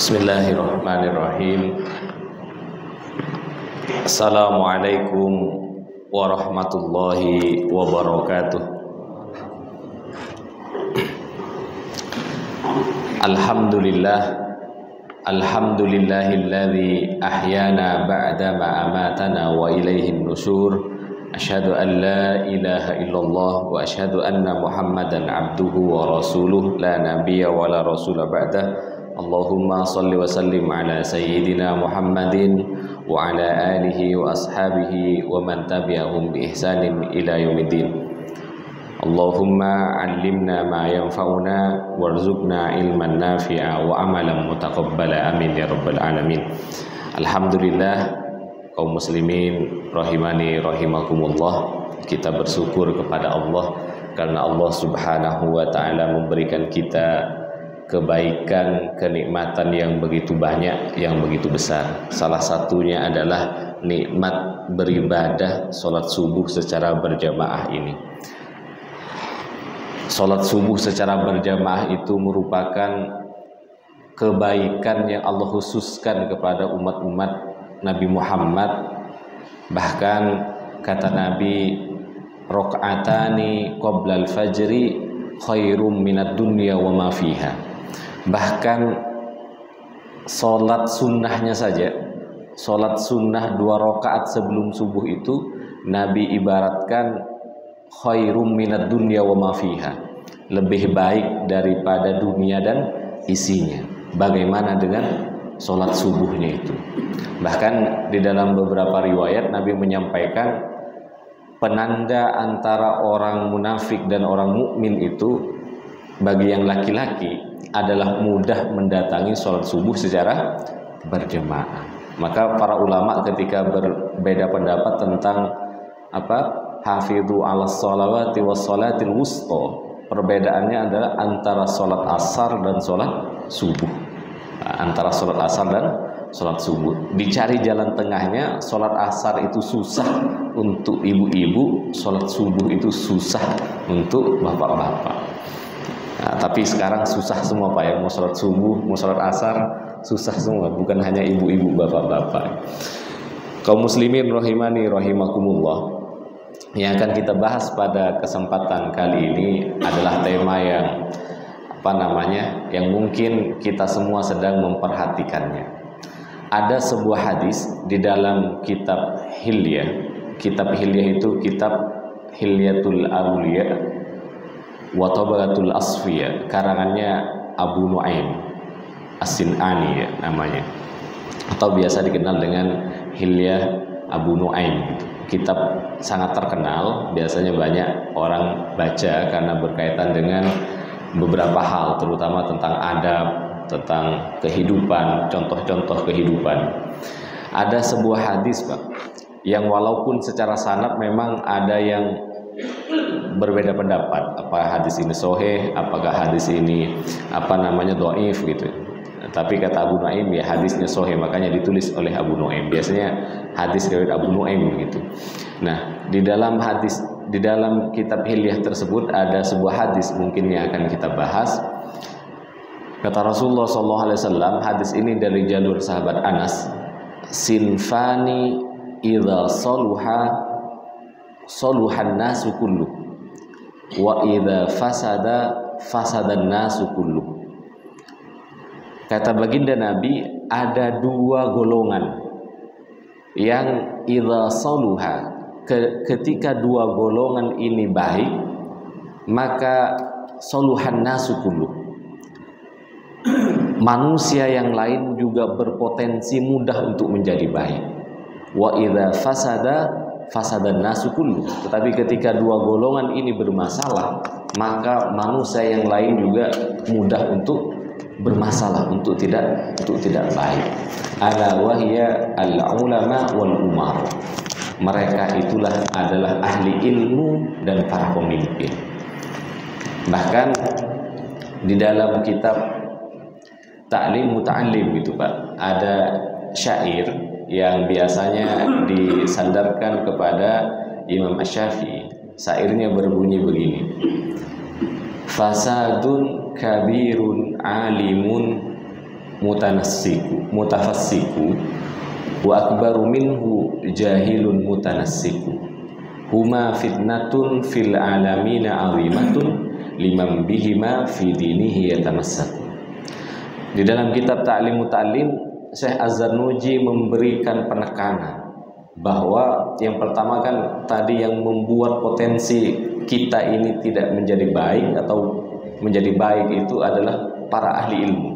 Bismillahirrahmanirrahim. Assalamualaikum warahmatullahi wabarakatuh. Alhamdulillahilladzi ahyana ba'dama amatana wa ilaihin nusyur. Asyhadu an la ilaha illallah wa asyhadu anna Muhammadan abduhu wa rasuluh la nabiyya wa la rasula ba'dah. Allahumma salli wa sallim ala sayyidina Muhammadin wa ala alihi wa ashabihi wa man tabi'ahum bi ihsanin ila yaumiddin. Allahumma 'allimna ma yanfa'una warzuqna ilman nafi'a wa amalan mutaqabbala, amin ya rabbal alamin. Alhamdulillah, kaum muslimin rahimani rahimakumullah, kita bersyukur kepada Allah karena Allah Subhanahu wa taala memberikan kita kebaikan, kenikmatan yang begitu banyak, yang begitu besar. Salah satunya adalah nikmat beribadah sholat subuh secara berjamaah ini. Sholat subuh secara berjamaah itu merupakan kebaikan yang Allah khususkan kepada umat-umat Nabi Muhammad. Bahkan kata Nabi, rakaatani qoblal fajri khairum minad dunya wa ma fiha. Bahkan sholat sunnahnya saja, sholat sunnah 2 rakaat sebelum subuh itu Nabi ibaratkan khairum minad dunya wa ma fiha, lebih baik daripada dunia dan isinya. Bagaimana dengan sholat subuhnya itu? Bahkan di dalam beberapa riwayat Nabi menyampaikan penanda antara orang munafik dan orang mukmin itu bagi yang laki-laki adalah mudah mendatangi sholat subuh secara berjamaah. Maka para ulama ketika berbeda pendapat tentang hafidhu ala sholawati was sholatil wusta, perbedaannya adalah antara sholat asar dan sholat subuh. Antara sholat asar dan sholat subuh dicari jalan tengahnya. Sholat asar itu susah untuk ibu-ibu, sholat subuh itu susah untuk bapak-bapak. Nah, tapi sekarang susah semua Pak ya, mau sholat subuh, mau sholat asar, susah semua, bukan hanya ibu-ibu, bapak-bapak. Kaum muslimin rahimani rahimakumullah, yang akan kita bahas pada kesempatan kali ini adalah tema yang yang mungkin kita semua sedang memperhatikannya. Ada sebuah hadis di dalam kitab Hilyah. Kitab Hilyah itu kitab Hilyatul Awliya wa Tabaqatul Asfiya, karangannya Abu Nu'aim As-Sin'ani ya, namanya, atau biasa dikenal dengan Hilyah Abu Nu'aim. Kitab sangat terkenal, biasanya banyak orang baca karena berkaitan dengan beberapa hal, terutama tentang adab, tentang kehidupan, contoh-contoh kehidupan. Ada sebuah hadis Pak, yang walaupun secara sanad memang ada yang berbeda pendapat, apa hadis ini sahih, apakah hadis ini dhaif gitu. Tapi kata Abu Nu'aim ya hadisnya sahih, makanya ditulis oleh Abu Nu'aim. Biasanya hadis riwayat Abu Nu'aim gitu. Nah, di dalam kitab Hilyah tersebut ada sebuah hadis mungkin yang akan kita bahas. Kata Rasulullah SAW, hadis ini dari jalur sahabat Anas, sinfani idza saluhan nasu kullu wa idza fasadan nasu kullu. Kata baginda Nabi, ada 2 golongan yang idza saluha, ketika 2 golongan ini baik, maka saluhan nasu kullu, manusia yang lain juga berpotensi mudah untuk menjadi baik. Wa idza fasadan nasu kullu, tetapi ketika 2 golongan ini bermasalah, maka manusia yang lain juga mudah untuk bermasalah, untuk tidak baik. Ala wahya al-ulama wal umar, mereka itulah adalah ahli ilmu dan para pemimpin. Bahkan di dalam kitab Ta'lim Muta'allim itu Pak, ada syair yang biasanya disandarkan kepada Imam Asy-Syafi'i. Syairnya berbunyi begini: fasadun kabirun alimun mutafassiku wa akbaru minhu jahilun mutanassiku huma fitnatun fil alamina azimatun liman bihima fi dinihi yatamassaku. Di dalam kitab Ta'lim Muta'allim, Syekh Az-Zarnuji memberikan penekanan bahwa yang pertama kan tadi yang membuat potensi kita ini tidak menjadi baik atau menjadi baik itu adalah para ahli ilmu.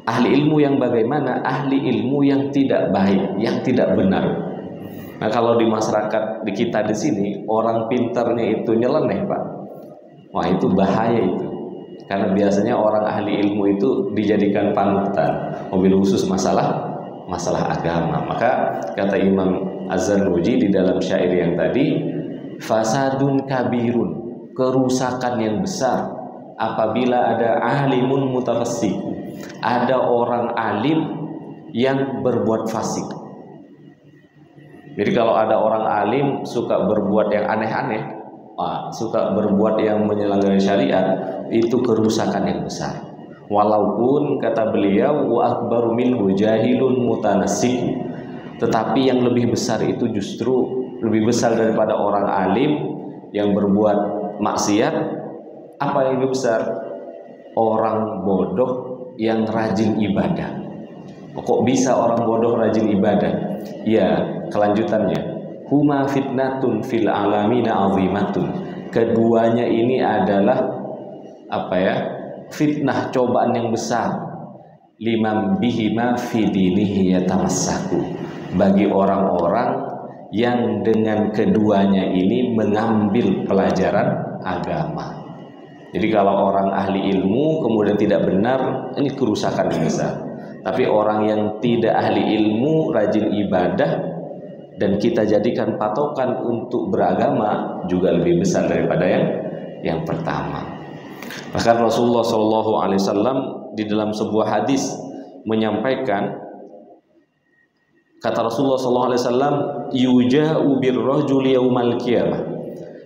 Ahli ilmu yang bagaimana? Ahli ilmu yang tidak baik, yang tidak benar. Nah, kalau di masyarakat di kita di sini orang pintarnya itu nyeleneh, Pak. Wah, itu bahaya itu. Karena biasanya orang ahli ilmu itu dijadikan panutan, mobil khusus masalah agama. Maka kata Imam Az-Zarnuji di dalam syair yang tadi, fasadun kabirun, kerusakan yang besar apabila ada alimun mutafassik, ada orang alim yang berbuat fasik. Jadi kalau ada orang alim suka berbuat yang aneh-aneh, suka berbuat yang menyelanggar syariat, itu kerusakan yang besar. Walaupun kata beliau wa akbaru minhu jahilun mutanassik, tetapi yang lebih besar itu justru lebih besar daripada orang alim yang berbuat maksiat. Apa yang lebih besar? Orang bodoh yang rajin ibadah. Kok bisa orang bodoh rajin ibadah? Ya, kelanjutannya, huma fitnatun fil alamina azimatun. Keduanya ini adalah fitnah, cobaan yang besar. Liman bihima fi dinihi yatamassaku, bagi orang-orang yang dengan keduanya ini mengambil pelajaran agama. Jadi kalau orang ahli ilmu kemudian tidak benar, ini kerusakan yang besar. Tapi orang yang tidak ahli ilmu, rajin ibadah, dan kita jadikan patokan untuk beragama juga lebih besar daripada yang pertama. Bahkan Rasulullah SAW di dalam sebuah hadis menyampaikan, kata Rasulullah SAW, yuja'u birrajuli yaumal qiyamah,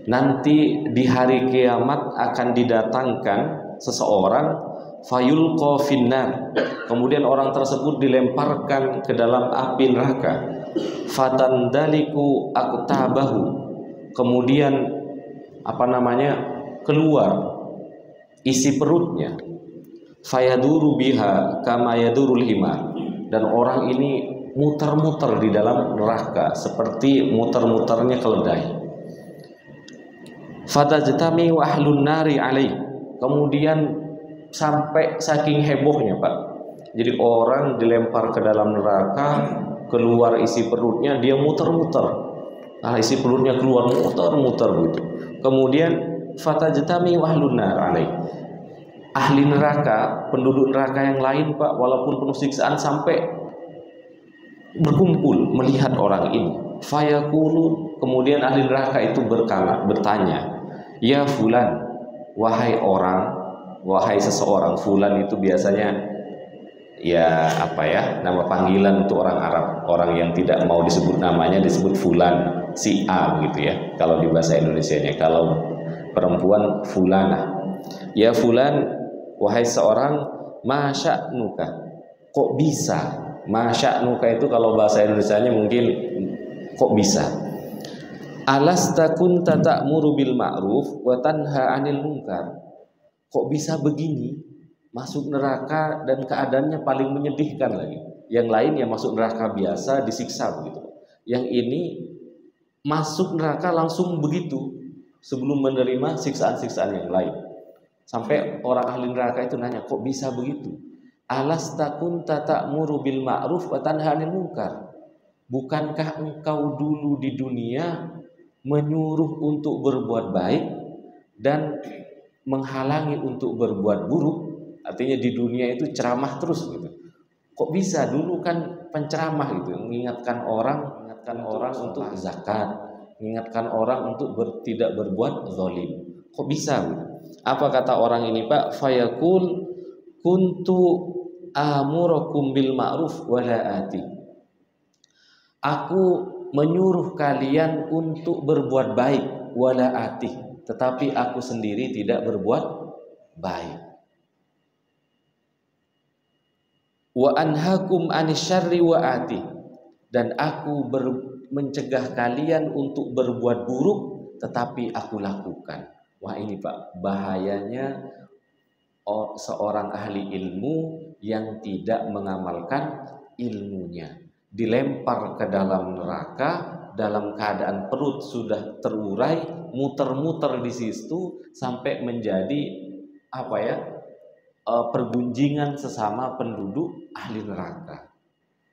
nanti di hari kiamat akan didatangkan seseorang, fayulqa finnar, kemudian orang tersebut dilemparkan ke dalam api neraka, fatandaliku aktabahu, kemudian keluar isi perutnya, fayaduru biha kama yadurul himar, dan orang ini muter-muter di dalam neraka seperti muter-muternya keledai. Fatajtami wa ahlun nari alaih, kemudian sampai saking hebohnya, Pak. Jadi orang dilempar ke dalam neraka, keluar isi perutnya, dia muter-muter. Nah, isi perutnya keluar muter-muter gitu. Kemudian fatajtami wa ahlun nar alaih, ahli neraka, penduduk neraka yang lain, Pak, walaupun penuh siksaan, sampai berkumpul melihat orang ini. Fayaqulu, kemudian ahli neraka itu bertanya, ya fulan, wahai orang, wahai seseorang. Fulan itu biasanya nama panggilan untuk orang Arab, orang yang tidak mau disebut namanya disebut fulan, si A gitu ya, kalau di bahasa Indonesianya. Kalau perempuan fulanah. Ya fulan, wahai seorang, masya'nuka, kok bisa? Masya'nuka itu kalau bahasa Indonesianya mungkin kok bisa. Alasta kunta ta'muru bil ma'ruf wa tanha 'anil munkar. Kok bisa begini? Masuk neraka dan keadaannya paling menyedihkan lagi. Yang lain ya masuk neraka biasa disiksa begitu. Yang ini masuk neraka langsung begitu sebelum menerima siksaan-siksaan yang lain. Sampai orang ahli neraka itu nanya, kok bisa begitu? Alasta kunta ta'muru bil ma'ruf wa tanha 'anil munkar. Bukankah engkau dulu di dunia menyuruh untuk berbuat baik dan menghalangi untuk berbuat buruk? Artinya di dunia itu ceramah terus gitu. Kok bisa? Dulu kan penceramah gitu, mengingatkan orang untuk zakat, mengingatkan orang untuk tidak berbuat zalim. Kok bisa gitu? Apa kata orang ini, Pak? Fayaqul kuntu amurukum bil ma'ruf wa la ati. Aku menyuruh kalian untuk berbuat baik, wala ati, tetapi aku sendiri tidak berbuat baik. Wa anhakum anisyarri wa ati, dan aku mencegah kalian untuk berbuat buruk tetapi aku lakukan. Wah ini Pak, bahayanya seorang ahli ilmu yang tidak mengamalkan ilmunya, dilempar ke dalam neraka dalam keadaan perut sudah terurai, muter-muter di situ sampai menjadi apa ya, pergunjingan sesama penduduk ahli neraka.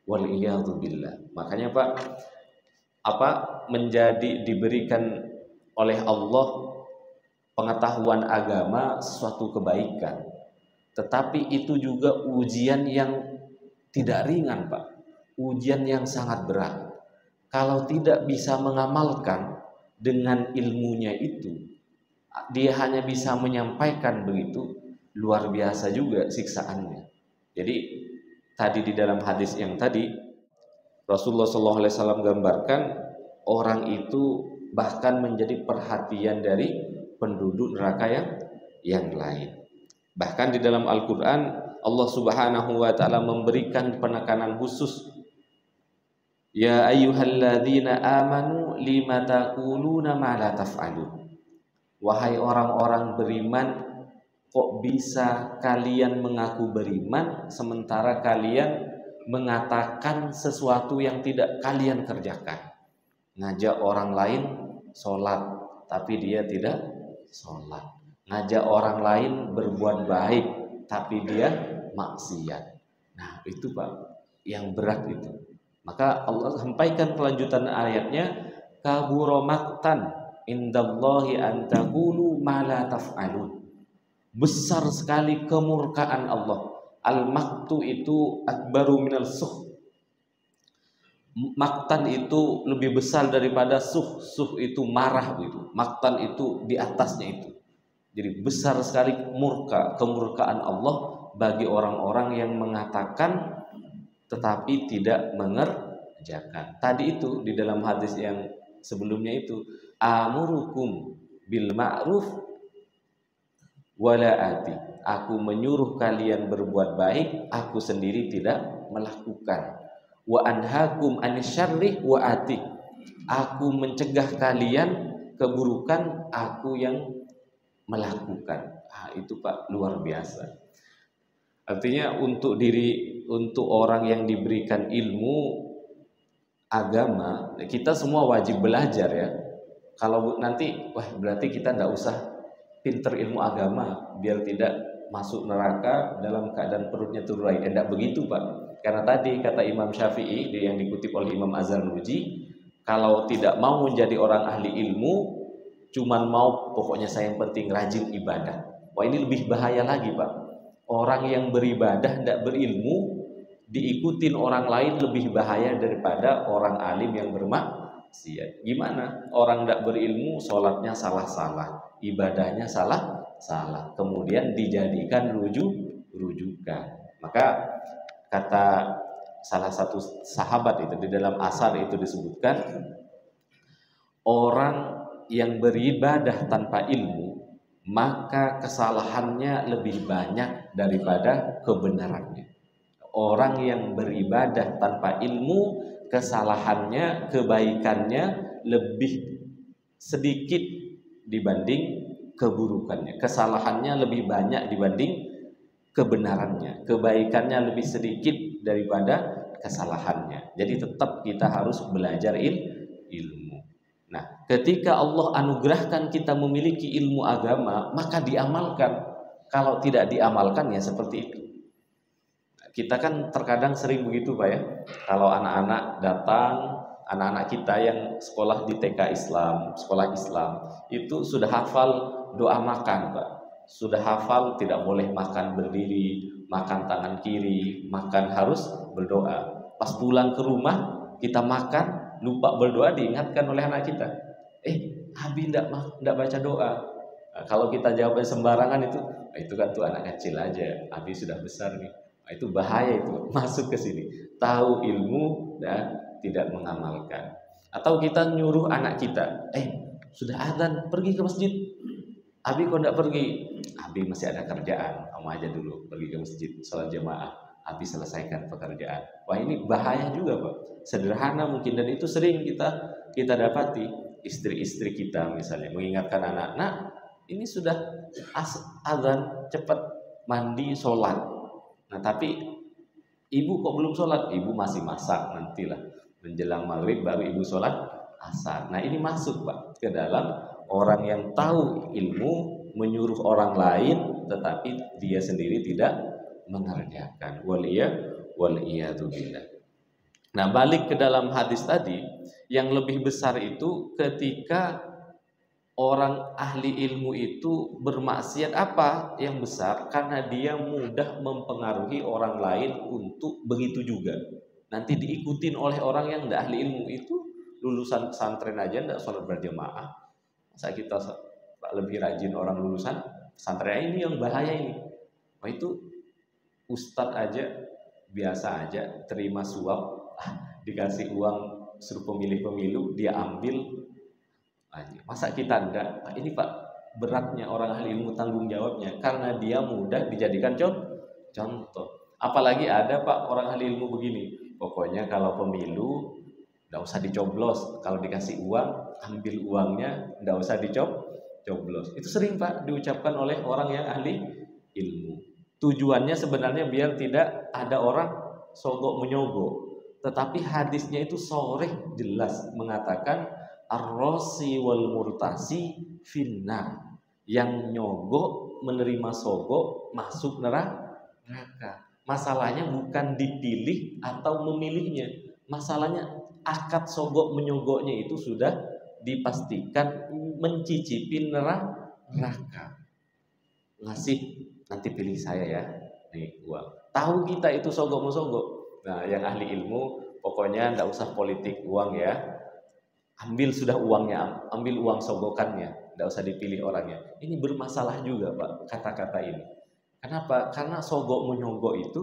Waliyadzubillah. Makanya Pak, menjadi diberikan oleh Allah pengetahuan agama suatu kebaikan, tetapi itu juga ujian yang tidak ringan Pak, ujian yang sangat berat. Kalau tidak bisa mengamalkan dengan ilmunya itu, dia hanya bisa menyampaikan begitu, luar biasa juga siksaannya. Jadi tadi di dalam hadis yang tadi Rasulullah SAW gambarkan orang itu bahkan menjadi perhatian dari penduduk neraka yang lain. Bahkan di dalam Al-Quran Allah Subhanahu wa ta'ala memberikan penekanan khusus, ya ayyuhalladzina amanu lima taquluna ma la taf'alun. Wahai orang-orang beriman, kok bisa kalian mengaku beriman sementara kalian mengatakan sesuatu yang tidak kalian kerjakan. Ngajak orang lain sholat tapi dia tidak sholat, ngajak orang lain berbuat baik tapi dia maksiat. Nah itu Pak yang berat itu. Maka Allah sampaikan kelanjutan ayatnya, kabura maqtan indallahi an taqulu ma la taf'alun. Besar sekali kemurkaan Allah. Al-maqtu itu akbaru minal suh. Maktan itu lebih besar daripada suh. Suh itu marah gitu. Maktan itu di atasnya itu. Jadi besar sekali kemurkaan Allah bagi orang-orang yang mengatakan tetapi tidak mengerjakan. Tadi itu di dalam hadis yang sebelumnya itu, amurukum bil ma'ruf wala ati. Aku menyuruh kalian berbuat baik, aku sendiri tidak melakukan. Wa anhakum anisyarri wa ati. Aku mencegah kalian keburukan, aku yang melakukan. Itu Pak luar biasa. Artinya untuk orang yang diberikan ilmu agama, kita semua wajib belajar ya. Kalau nanti berarti kita tidak usah pinter ilmu agama biar tidak masuk neraka dalam keadaan perutnya terurai. Tidak begitu Pak. Karena tadi kata Imam Syafi'i yang dikutip oleh Imam Az-Zarnuji, kalau tidak mau menjadi orang ahli ilmu, cuman mau pokoknya saya yang penting rajin ibadah. Wah ini lebih bahaya lagi Pak. Orang yang beribadah tidak berilmu diikutin orang lain lebih bahaya daripada orang alim yang bermaksiat. Gimana? Orang tidak berilmu, sholatnya salah-salah, ibadahnya salah-salah, kemudian dijadikan rujukan. Maka kata salah satu sahabat itu di dalam asar itu disebutkan, orang yang beribadah tanpa ilmu maka kesalahannya lebih banyak daripada kebenarannya. Orang yang beribadah tanpa ilmu, kesalahannya, kebaikannya lebih sedikit dibanding keburukannya. Kesalahannya lebih banyak dibanding kebenarannya. Kebaikannya lebih sedikit daripada kesalahannya. Jadi tetap kita harus belajar ilmu. Nah, ketika Allah anugerahkan kita memiliki ilmu agama, maka diamalkan. Kalau tidak diamalkan ya seperti itu. Kita kan terkadang sering begitu Pak ya. Kalau anak-anak datang, anak-anak kita yang sekolah di TK Islam, sekolah Islam, itu sudah hafal doa makan Pak. Sudah hafal tidak boleh makan berdiri, makan tangan kiri, makan harus berdoa. Pas pulang ke rumah kita makan, lupa berdoa, diingatkan oleh anak kita, Abi tidak baca doa. Nah, kalau kita jawabnya sembarangan itu kan tuh anak kecil aja, Abi sudah besar nih. Nah, itu bahaya itu masuk ke sini, tahu ilmu dan tidak mengamalkan. Atau kita nyuruh anak kita, sudah azan pergi ke masjid, Abi kok tidak pergi? Abi masih ada kerjaan, kamu aja dulu pergi ke masjid sholat jamaah. habis selesaikan pekerjaan. Wah, ini bahaya juga Pak. Sederhana mungkin, dan itu sering kita dapati. Istri-istri kita misalnya mengingatkan anak-anak, ini sudah azan, cepat mandi, sholat. Nah tapi ibu kok belum sholat? Ibu masih masak, nantilah menjelang maghrib baru ibu sholat asar. Nah ini masuk Pak ke dalam orang yang tahu ilmu menyuruh orang lain tetapi dia sendiri tidak mengerjakan. Waliyadu billah. Nah balik ke dalam hadis tadi, yang lebih besar itu ketika orang ahli ilmu itu bermaksiat. Apa yang besar? Karena dia mudah mempengaruhi orang lain untuk begitu juga. Nanti diikutin oleh orang yang tidak ahli ilmu itu, lulusan pesantren aja tidak sholat berjamaah. Masa kita lebih rajin orang lulusan pesantren? Ini yang bahaya ini. Wah itu ustadz aja biasa aja terima suap, dikasih uang suruh pemilu dia ambil. Masa kita enggak? Ini Pak beratnya orang ahli ilmu, tanggung jawabnya, karena dia mudah dijadikan contoh. Apalagi ada Pak orang ahli ilmu begini, pokoknya kalau pemilu enggak usah dicoblos, kalau dikasih uang ambil uangnya, enggak usah dicoblos. Itu sering Pak diucapkan oleh orang yang ahli ilmu. Tujuannya sebenarnya biar tidak ada orang sogok menyogok. Tetapi hadisnya itu sharih jelas mengatakan ar-rasi wal murtasi finnar. Yang nyogok menerima sogok masuk neraka. Masalahnya bukan dipilih atau memilihnya. Masalahnya akad sogok menyogoknya itu sudah dipastikan mencicipi neraka. Ngasih, nanti pilih saya ya, nih uang. Tahu kita itu sogok mesogok. Nah, yang ahli ilmu pokoknya enggak usah politik uang ya. Ambil sudah uangnya, ambil uang sogokannya, enggak usah dipilih orangnya. Ini bermasalah juga Pak kata-kata ini. Kenapa? Karena sogok menyogok itu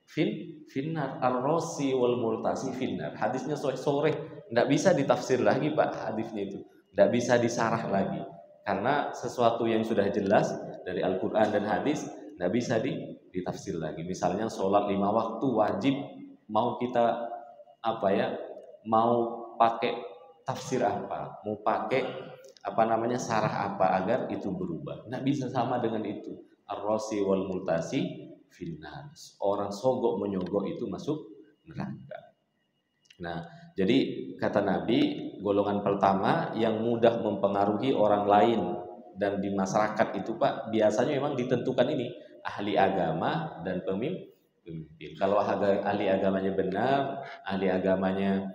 finnar, ar-rasi wal murtasi finnar. Hadisnya sore, enggak bisa ditafsir lagi Pak hadisnya itu. Enggak bisa disarah lagi. Karena sesuatu yang sudah jelas dari Al-Qur'an dan hadis enggak bisa ditafsir lagi. Misalnya sholat 5 waktu wajib, mau kita mau pakai tafsir apa, mau pakai sarah apa agar itu berubah. Nggak bisa sama dengan itu. Ar-rasi wal multasi finnar. Orang sogok menyogok itu masuk neraka. Nah, jadi kata Nabi, golongan pertama yang mudah mempengaruhi orang lain dan di masyarakat itu Pak biasanya memang ditentukan ini ahli agama dan pemimpin. Kalau ahli agamanya benar, ahli agamanya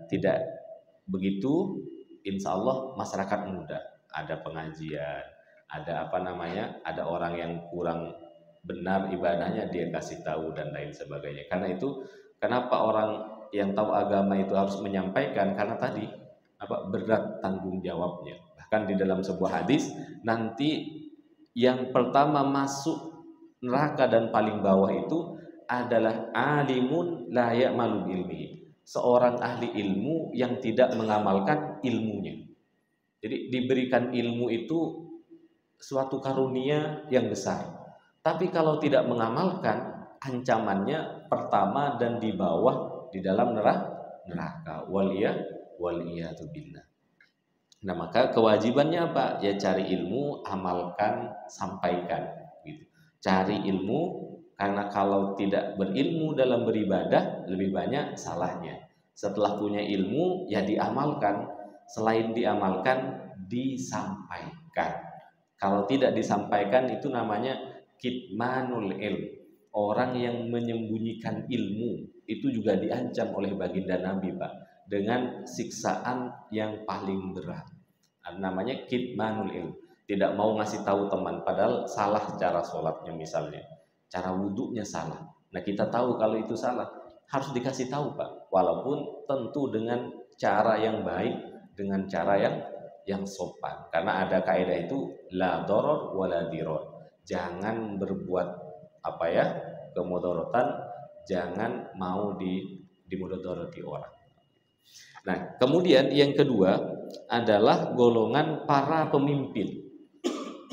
tidak begitu, insya Allah masyarakat mudah. Ada pengajian, ada ada orang yang kurang benar ibadahnya dia kasih tahu dan lain sebagainya. Karena itu kenapa orang yang tahu agama itu harus menyampaikan, karena tadi berat tanggung jawabnya. Bahkan di dalam sebuah hadis nanti yang pertama masuk neraka dan paling bawah itu adalah alimun la ya'malu ilmihi. Seorang ahli ilmu yang tidak mengamalkan ilmunya. Jadi diberikan ilmu itu suatu karunia yang besar. Tapi kalau tidak mengamalkan, ancamannya pertama dan di bawah di dalam neraka. Waliyadu billah. Nah maka kewajibannya apa? Ya cari ilmu, amalkan, sampaikan. Gitu. Cari ilmu, karena kalau tidak berilmu dalam beribadah lebih banyak salahnya. Setelah punya ilmu ya diamalkan. Selain diamalkan, disampaikan. Kalau tidak disampaikan itu namanya kitmanul ilm. Orang yang menyembunyikan ilmu itu juga diancam oleh baginda Nabi Pak dengan siksaan yang paling berat. Namanya kitmanul ilm. Tidak mau ngasih tahu teman padahal salah cara sholatnya misalnya, cara wudhunya salah. Nah kita tahu kalau itu salah, harus dikasih tahu Pak. Walaupun tentu dengan cara yang baik, dengan cara yang sopan. Karena ada kaidah itu la doror wala diror. Jangan berbuat kemudorotan, jangan mau dimudoroti orang. Nah, kemudian yang kedua adalah golongan para pemimpin.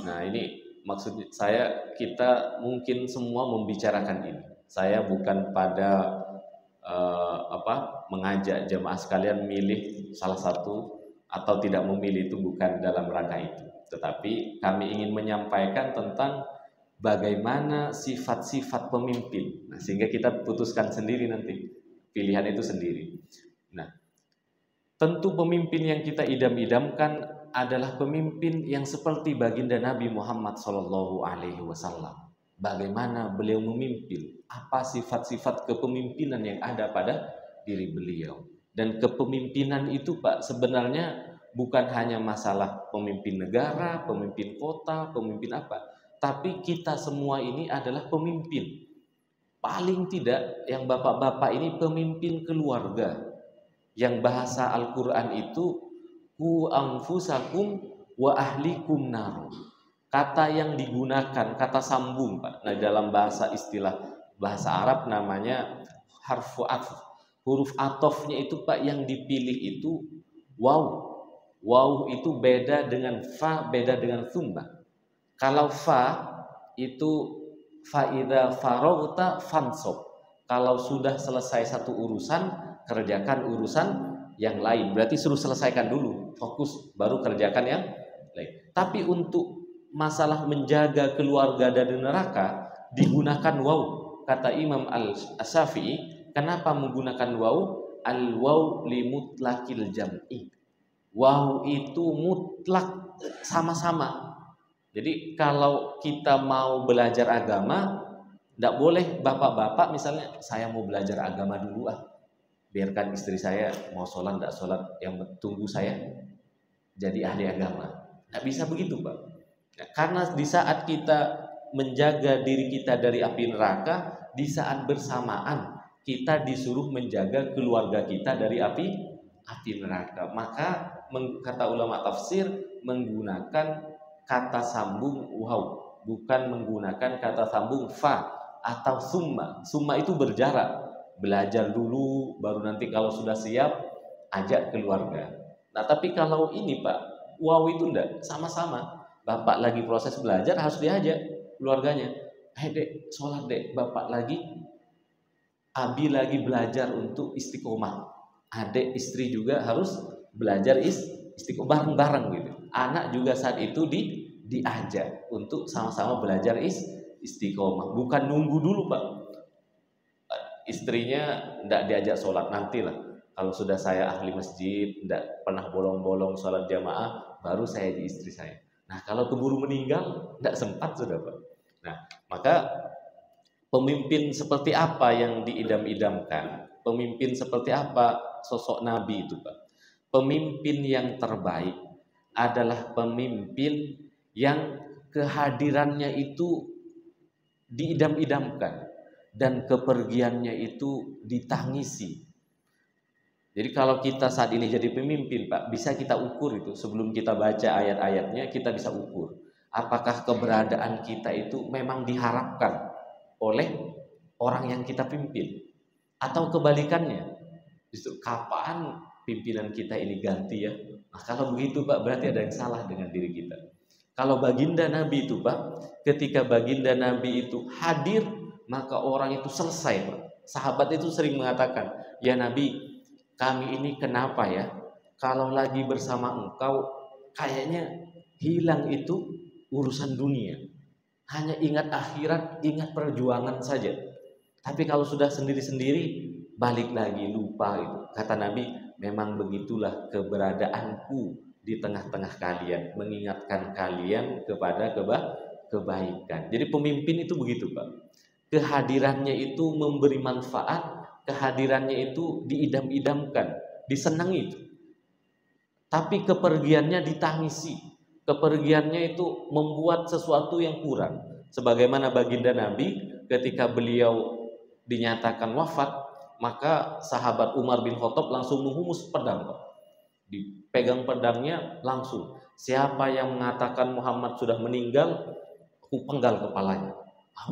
Nah, ini maksud saya kita mungkin semua membicarakan ini. Saya bukan pada mengajak jemaah sekalian milih salah satu atau tidak memilih, itu bukan dalam rangka itu. Tetapi kami ingin menyampaikan tentang bagaimana sifat-sifat pemimpin. Nah, sehingga kita putuskan sendiri nanti, pilihan itu sendiri. Nah, tentu pemimpin yang kita idam-idamkan adalah pemimpin yang seperti baginda Nabi Muhammad SAW. Bagaimana beliau memimpin? Apa sifat-sifat kepemimpinan yang ada pada diri beliau? Dan kepemimpinan itu, Pak, sebenarnya bukan hanya masalah pemimpin negara, pemimpin kota, pemimpin apa, tapi kita semua ini adalah pemimpin. Paling tidak yang bapak-bapak ini pemimpin keluarga. Yang bahasa Al-Quran itu ku anfusakum wa ahlikum nar. Kata yang digunakan, kata sambung, Pak. Nah, dalam istilah bahasa Arab namanya harfu atf. Huruf atofnya itu, Pak, yang dipilih itu waw. Waw itu beda dengan fa, beda dengan thumma. Kalau fa itu faida farauta fansob. Kalau sudah selesai satu urusan, kerjakan urusan yang lain. Berarti suruh selesaikan dulu, fokus, baru kerjakan yang lain. Tapi untuk masalah menjaga keluarga dari neraka digunakan waw. Kata Imam Al-Syafi'i, kenapa menggunakan waw? Al-waw limutlakil jam'i. Waw itu mutlak, sama-sama. Jadi kalau kita mau belajar agama, tidak boleh bapak-bapak misalnya, saya mau belajar agama dulu biarkan istri saya mau sholat tidak sholat, yang tunggu saya jadi ahli agama. Tidak bisa begitu, Pak. Nah, karena di saat kita menjaga diri kita dari api neraka, di saat bersamaan kita disuruh menjaga keluarga kita dari api neraka. Maka kata ulama tafsir menggunakan kata sambung waw, bukan menggunakan kata sambung fa atau summa. Summa itu berjarak, belajar dulu baru nanti kalau sudah siap ajak keluarga. Nah, tapi kalau ini, Pak, waw itu enggak, sama-sama. Bapak lagi proses belajar harus diajak keluarganya. Dek, sholat dek, bapak lagi, abi lagi belajar untuk istiqomah. Adik istri juga harus belajar istiqomah bareng-bareng gitu. Anak juga saat itu diajak untuk sama-sama belajar istiqomah. Bukan nunggu dulu, Pak. Istrinya enggak diajak sholat, nantilah. Kalau sudah saya ahli masjid, enggak pernah bolong-bolong sholat jamaah, baru saya di istri saya. Nah, kalau keburu meninggal, enggak sempat sudah, Pak. Nah, maka pemimpin seperti apa yang diidam-idamkan? Pemimpin seperti apa sosok Nabi itu, Pak? Pemimpin yang terbaik adalah pemimpin yang kehadirannya itu diidam-idamkan dan kepergiannya itu ditangisi. Jadi kalau kita saat ini jadi pemimpin, Pak, bisa kita ukur itu. Sebelum kita baca ayat-ayatnya, kita bisa ukur apakah keberadaan kita itu memang diharapkan oleh orang yang kita pimpin, atau kebalikannya, justru kapan pimpinan kita ini ganti ya. Nah, kalau begitu, Pak, berarti ada yang salah dengan diri kita. Kalau baginda Nabi itu, Pak, ketika baginda Nabi itu hadir, maka orang itu selesai, Pak. Sahabat itu sering mengatakan, ya Nabi, kami ini kenapa ya, kalau lagi bersama engkau kayaknya hilang itu urusan dunia, hanya ingat akhirat, ingat perjuangan saja. Tapi kalau sudah sendiri-sendiri, balik lagi, lupa itu. Kata Nabi, memang begitulah keberadaanku di tengah-tengah kalian, mengingatkan kalian kepada kebaikan. Jadi pemimpin itu begitu, Pak. Kehadirannya itu memberi manfaat, kehadirannya itu diidam-idamkan, disenangi. Tapi kepergiannya ditangisi, kepergiannya itu membuat sesuatu yang kurang. Sebagaimana baginda Nabi ketika beliau dinyatakan wafat, maka sahabat Umar bin Khattab langsung menghumus pedang, Pak. Dipegang pedangnya langsung. Siapa yang mengatakan Muhammad sudah meninggal, aku penggal kepalanya.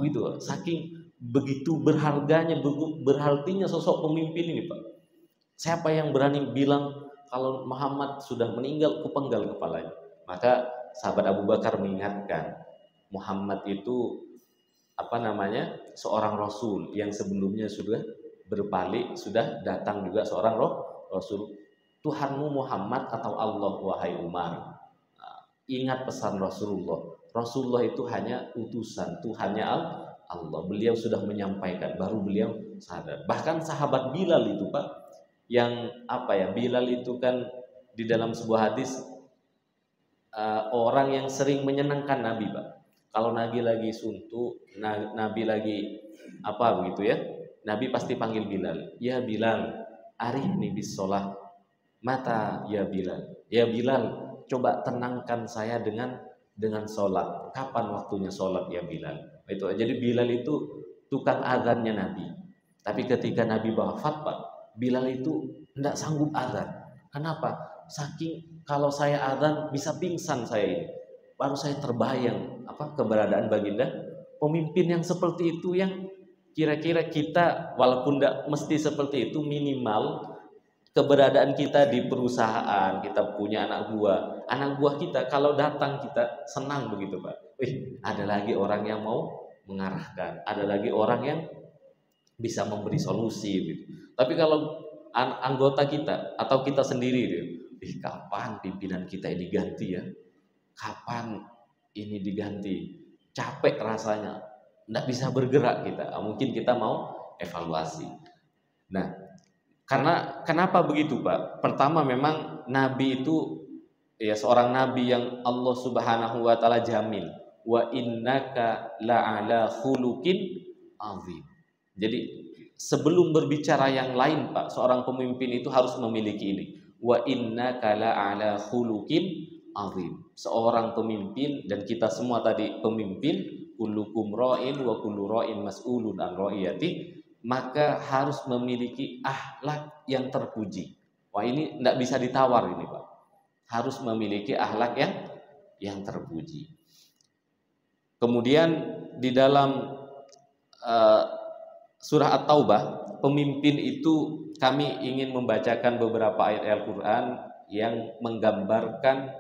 Itu saking begitu berharganya, berartinya sosok pemimpin ini, Pak. Siapa yang berani bilang kalau Muhammad sudah meninggal, aku penggal kepalanya. Maka sahabat Abu Bakar mengingatkan, Muhammad itu seorang rasul yang sebelumnya sudah berpaling, sudah datang juga seorang rasul. Tuhanmu Muhammad atau Allah, wahai Umar? Ingat pesan Rasulullah. Rasulullah itu hanya utusan Tuhannya Allah. Beliau sudah menyampaikan, baru beliau sadar. Bahkan sahabat Bilal itu Pak, yang Bilal itu kan di dalam sebuah hadis orang yang sering menyenangkan Nabi Pak. Kalau Nabi lagi suntuk, Nabi lagi begitu ya, Nabi pasti panggil Bilal. Ya Bilal, arihni bis sholah. Mata ya Bilal. Ya Bilal, coba tenangkan saya dengan sholat. Kapan waktunya sholat ya Bilal? Itu. Jadi Bilal itu tukang azannya Nabi. Tapi ketika Nabi wafat Pak, Bilal itu tidak sanggup azan. Kenapa? Saking kalau saya azan bisa pingsan saya ini. Baru saya terbayang keberadaan baginda pemimpin yang seperti itu, yang kira-kira kita walaupun tidak mesti seperti itu, minimal keberadaan kita di perusahaan, kita punya anak buah kita kalau datang kita senang begitu Pak. Ada lagi orang yang mau mengarahkan, ada lagi orang yang bisa memberi solusi gitu. Tapi kalau anggota kita atau kita sendiri, kapan pimpinan kita ini ganti ya? Kapan ini diganti? Capek rasanya, tidak bisa bergerak kita. Mungkin kita mau evaluasi. Nah, kenapa begitu Pak? Pertama memang Nabi itu ya seorang Nabi yang Allah Subhanahu wa Ta'ala jamin, wa innaka la'ala khuluqin azim. Jadi sebelum berbicara yang lain Pak, seorang pemimpin itu harus memiliki ini, wa innaka la'ala khuluqin azim. Seorang pemimpin, dan kita semua tadi pemimpin, kullukum ra'in wa kullu ra'in mas'ulun an ra'iyati, maka harus memiliki akhlak yang terpuji. Wah, ini tidak bisa ditawar ini Pak. Harus memiliki akhlak yang terpuji. Kemudian di dalam surah At-Taubah, pemimpin itu kami ingin membacakan beberapa ayat Al-Quran yang menggambarkan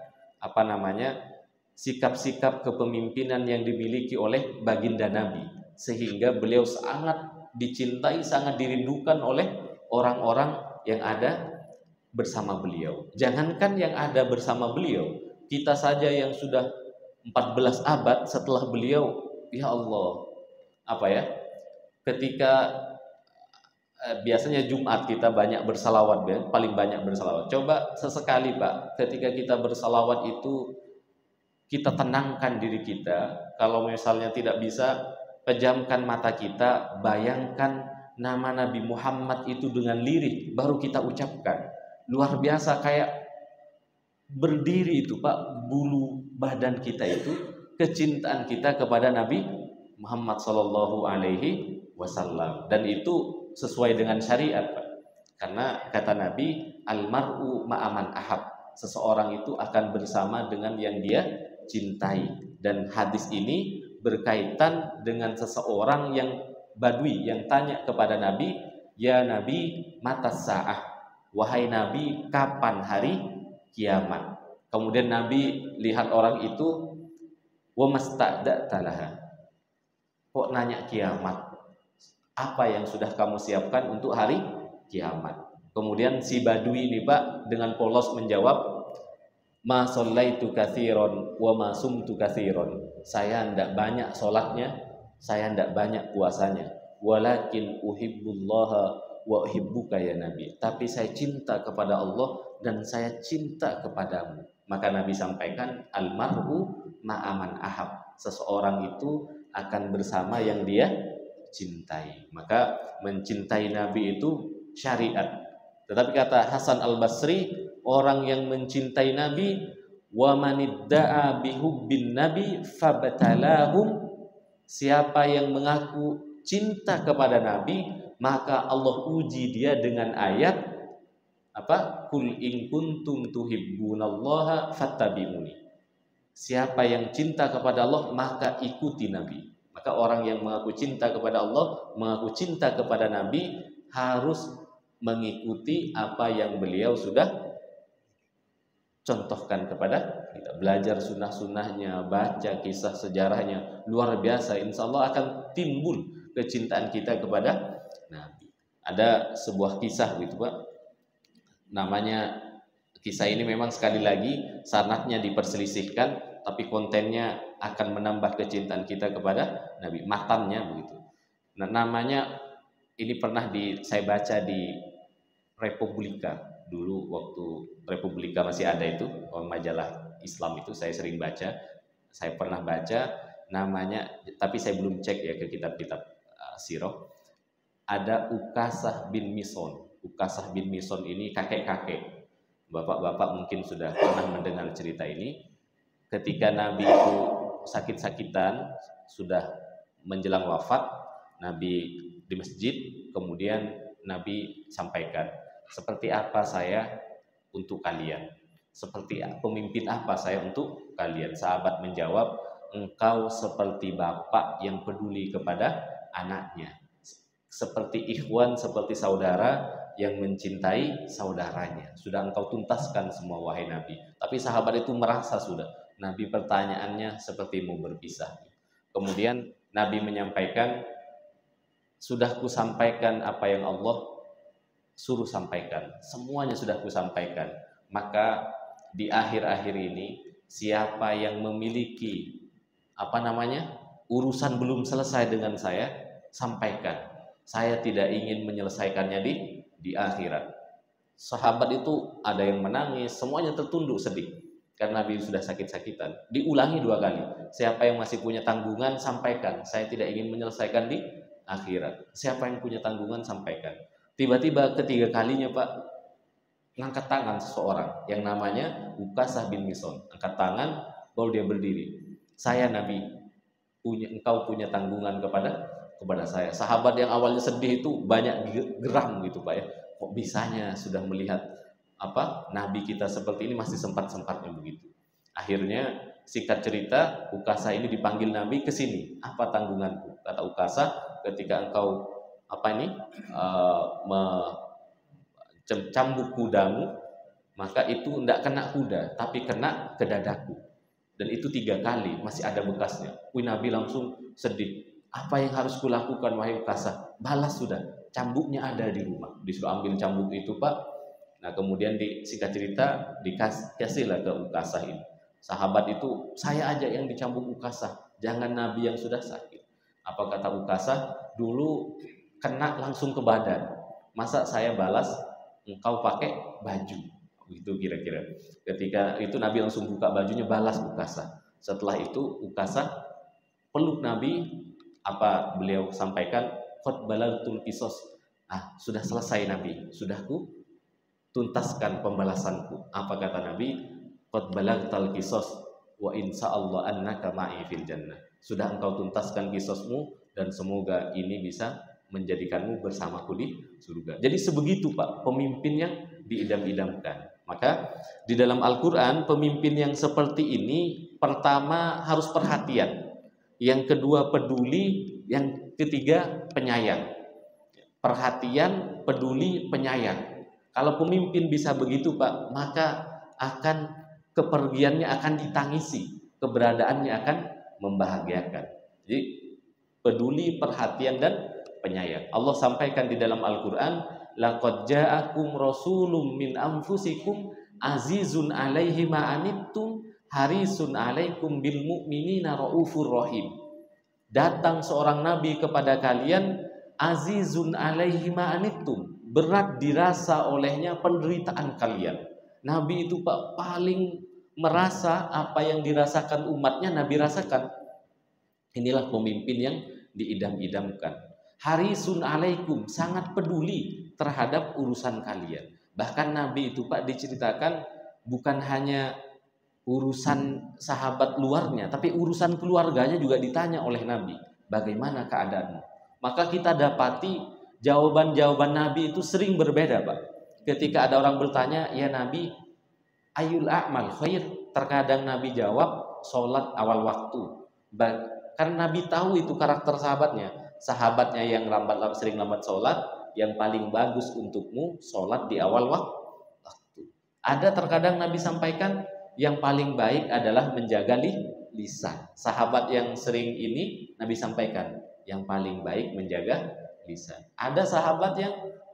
sikap-sikap kepemimpinan yang dimiliki oleh baginda Nabi, sehingga beliau sangat dicintai, sangat dirindukan oleh orang-orang yang ada bersama beliau. Jangankan yang ada bersama beliau, kita saja yang sudah 14 abad setelah beliau, ya Allah, ketika biasanya Jumat kita banyak bersalawat, paling banyak bersalawat. Coba sesekali Pak, ketika kita bersalawat itu kita tenangkan diri kita. Kalau misalnya tidak bisa, pejamkan mata kita, bayangkan nama Nabi Muhammad itu dengan lirih, baru kita ucapkan. Luar biasa, kayak berdiri itu Pak, bulu badan kita itu, kecintaan kita kepada Nabi Muhammad Sallallahu Alaihi Wasallam. Dan itu sesuai dengan syariat Pak. Karena kata Nabi, almar'u ma'aman ahab, seseorang itu akan bersama dengan yang dia cintai. Dan hadis ini berkaitan dengan seseorang yang Badui yang tanya kepada Nabi, ya Nabi, mata sa'ah, wahai Nabi, kapan hari kiamat? Kemudian Nabi lihat orang itu, wa masta'da'ta laha, kok nanya kiamat? Apa yang sudah kamu siapkan untuk hari kiamat? Kemudian si Badui ini Pak dengan polos menjawab, ma shallaitu katsiran wa ma sumtu katsiran. Saya tidak banyak sholatnya, saya tidak banyak puasanya. Walakin uhibbullaha wa uhibbuka ya Nabi. Tapi saya cinta kepada Allah dan saya cinta kepadamu. Maka Nabi sampaikan, almar'u ma'aman ahab. Seseorang itu akan bersama yang dia cintai. Maka mencintai Nabi itu syariat. Tetapi kata Hasan Al-Basri, orang yang mencintai Nabi, wa manidda'a bihubbin nabi fabtalahum, siapa yang mengaku cinta kepada Nabi, maka Allah uji dia dengan ayat Kul in kuntum tuhibbunallaha fattabi'uni. Siapa yang cinta kepada Allah, maka ikuti Nabi. Maka orang yang mengaku cinta kepada Allah, mengaku cinta kepada Nabi, harus mengikuti apa yang beliau sudah contohkan kepada kita belajar sunnah-sunnahnya, baca kisah sejarahnya, luar biasa. Insya Allah akan timbul kecintaan kita kepada Nabi. Ada sebuah kisah gitu Pak, namanya, kisah ini memang sekali lagi sanadnya diperselisihkan, tapi kontennya akan menambah kecintaan kita kepada Nabi, matannya begitu. Nah, namanya ini pernah saya baca di Republika dulu, waktu Republika masih ada itu, majalah Islam itu saya sering baca, saya pernah baca namanya, tapi saya belum cek ya ke kitab-kitab sirah. Ada Ukasah bin Mihsan. Ukasah bin Mihsan ini kakek-kakek, bapak-bapak mungkin sudah pernah mendengar cerita ini. Ketika Nabi itu sakit-sakitan, sudah menjelang wafat, Nabi di masjid, kemudian Nabi sampaikan, seperti apa saya untuk kalian? Seperti pemimpin apa saya untuk kalian? Sahabat menjawab, engkau seperti bapak yang peduli kepada anaknya, seperti ikhwan, seperti saudara yang mencintai saudaranya. Sudah engkau tuntaskan semua wahai Nabi. Tapi sahabat itu merasa sudah, Nabi pertanyaannya seperti mau berpisah. Kemudian Nabi menyampaikan, sudah kusampaikan apa yang Allah suruh sampaikan, semuanya sudah kusampaikan. Maka di akhir-akhir ini, siapa yang memiliki urusan belum selesai dengan saya, sampaikan. Saya tidak ingin menyelesaikannya di akhirat. Sahabat itu ada yang menangis, semuanya tertunduk sedih karena Nabi sudah sakit-sakitan. Diulangi 2 kali. Siapa yang masih punya tanggungan, sampaikan. Saya tidak ingin menyelesaikan di akhirat. Siapa yang punya tanggungan, sampaikan. Tiba-tiba ketiga kalinya Pak, ngangkat tangan seseorang yang namanya Ukasah bin Mihsan. Angkat tangan, baru dia berdiri. Saya Nabi, engkau punya tanggungan kepada saya. Sahabat yang awalnya sedih itu banyak geram gitu Pak ya. Kok bisanya sudah melihat Nabi kita seperti ini, masih sempat-sempatnya begitu. Akhirnya singkat cerita, Ukasah ini dipanggil Nabi ke sini. Apa tanggunganku? Kata Ukasah, ketika engkau cambuk kudamu, maka itu tidak kena kuda, tapi kena ke dadaku. Dan itu 3 kali, masih ada bekasnya. Nabi langsung sedih. Apa yang harus kulakukan wahai Ukasah? Balas sudah, cambuknya ada di rumah. Disuruh ambil cambuk itu Pak. Nah kemudian singkat cerita dikasihlah ke Ukasah ini. Sahabat itu, saya aja yang dicambuk Ukasah, jangan Nabi yang sudah sakit. Apa kata Ukasah? Dulu kena langsung ke badan, masa saya balas engkau pakai baju, itu kira-kira. Ketika itu Nabi langsung buka bajunya, balas Ukasah. Setelah itu Ukasah peluk Nabi. Apa beliau sampaikan? Qad balagtul qisas. Sudah selesai Nabi, sudah ku tuntaskan pembalasanku. Apa kata Nabi? Qad balagtal qisas wa insya Allah annaka ma'i fil jannah. Sudah engkau tuntaskan qisasmu dan semoga ini bisa menjadikanmu bersamaku di surga. Jadi sebegitu Pak pemimpin yang diidam-idamkan. Maka di dalam Al-Quran, pemimpin yang seperti ini, pertama harus perhatian, yang kedua peduli, yang ketiga penyayang. Perhatian, peduli, penyayang. Kalau pemimpin bisa begitu Pak, maka kepergiannya akan ditangisi, keberadaannya akan membahagiakan. Jadi peduli, perhatian, dan penyayang. Allah sampaikan di dalam Al-Quran, laqad ja'akum rasulun min anfusikum azizun alaihi ma'anittum harisun alaikum bil mu'minina raufur rahim. Datang seorang nabi kepada kalian, azizun alaihi ma'anittum, berat dirasa olehnya penderitaan kalian. Nabi itu Pak paling merasa apa yang dirasakan umatnya, Nabi rasakan. Inilah pemimpin yang diidam-idamkan. Harisun alaikum, sangat peduli terhadap urusan kalian. Bahkan Nabi itu Pak diceritakan bukan hanya urusan sahabat luarnya, tapi urusan keluarganya juga ditanya oleh Nabi. Bagaimana keadaanmu? Maka kita dapati jawaban-jawaban Nabi itu sering berbeda Pak. Ketika ada orang bertanya, ya Nabi, ayul a'mal khair? Terkadang Nabi jawab, sholat awal waktu. Karena Nabi tahu itu karakter sahabatnya. Sahabatnya yang sering lambat sholat, yang paling bagus untukmu sholat di awal waktu. Ada terkadang Nabi sampaikan, yang paling baik adalah menjaga lisan. Sahabat yang sering ini Nabi sampaikan, yang paling baik menjaga lisan. Ada sahabat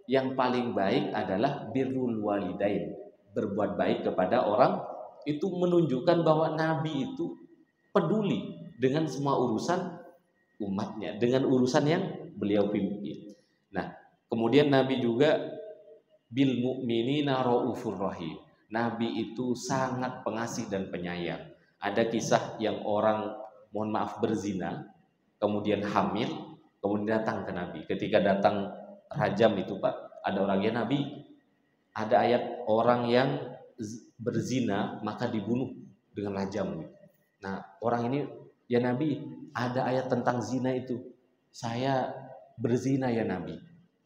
yang paling baik adalah birrul walidain, berbuat baik kepada orang. Itu menunjukkan bahwa Nabi itu peduli dengan semua urusan umatnya, dengan urusan yang beliau pimpin. Nah, kemudian Nabi juga bil mu'minina raufur rahim. Nabi itu sangat pengasih dan penyayang. Ada kisah yang orang, mohon maaf, berzina, kemudian hamil, kemudian datang ke Nabi. Ketika datang rajam itu Pak, ada orangnya, Nabi, ada ayat orang yang berzina maka dibunuh dengan rajam. Nah, orang ini, ya Nabi, ada ayat tentang zina itu. Saya berzina ya Nabi.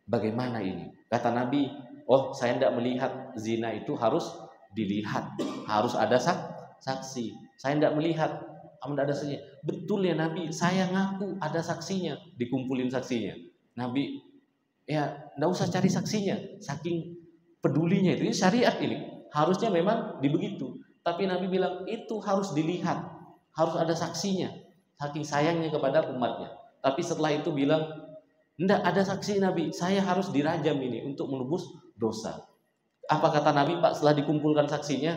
Bagaimana ini? Kata Nabi, oh saya tidak melihat zina itu harus dilihat, harus ada saksi. Saya tidak melihat, tidak ada saksinya. Betul ya Nabi, saya ngaku ada saksinya. Dikumpulin saksinya. Nabi, ya tidak usah cari saksinya. Saking pedulinya itu, syariat ini harusnya memang dibegitu. Tapi Nabi bilang itu harus dilihat, harus ada saksinya. Saking sayangnya kepada umatnya. Tapi setelah itu bilang, tidak ada saksi Nabi, saya harus dirajam ini untuk menebus dosa. Apa kata Nabi Pak setelah dikumpulkan saksinya?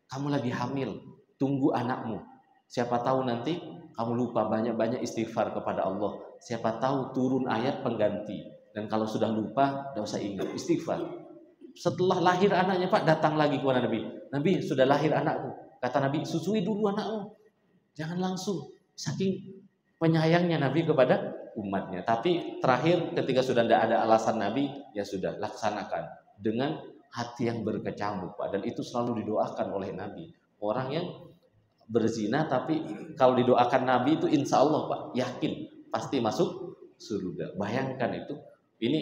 Kamu lagi hamil, tunggu anakmu. Siapa tahu nanti kamu lupa, banyak-banyak istighfar kepada Allah. Siapa tahu turun ayat pengganti. Dan kalau sudah lupa, tidak usah ingat, istighfar. Setelah lahir anaknya Pak, datang lagi kepada Nabi. Nabi, sudah lahir anakku. Kata Nabi, susui dulu anakmu. Jangan langsung. Saking penyayangnya Nabi kepada umatnya. Tapi terakhir ketika sudah tidak ada alasan Nabi, ya sudah, laksanakan dengan hati yang berkecamuk Pak. Dan itu selalu didoakan oleh Nabi. Orang yang berzina tapi kalau didoakan Nabi itu insya Allah Pak, yakin pasti masuk surga. Bayangkan itu. Ini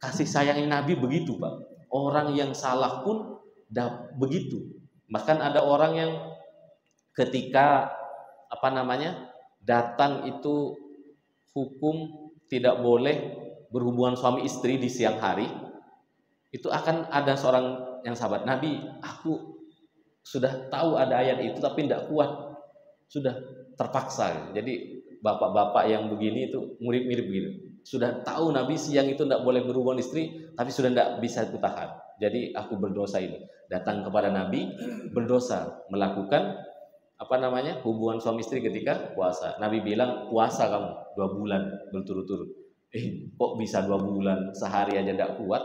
kasih sayang Nabi begitu Pak. Orang yang salah pun begitu. Bahkan ada orang yang ketika datang itu hukum tidak boleh berhubungan suami istri di siang hari, itu akan ada seorang yang sahabat, Nabi, aku sudah tahu ada ayat itu tapi tidak kuat, sudah terpaksa. Jadi bapak-bapak yang begini itu mirip-mirip begitu. Sudah tahu Nabi siang itu tidak boleh berhubungan istri, tapi sudah tidak bisa kutahan. Jadi aku berdosa ini. Datang kepada Nabi, berdosa melakukan hubungan suami istri ketika puasa. Nabi bilang, puasa kamu 2 bulan berturut-turut. Kok bisa 2 bulan, sehari aja tidak kuat?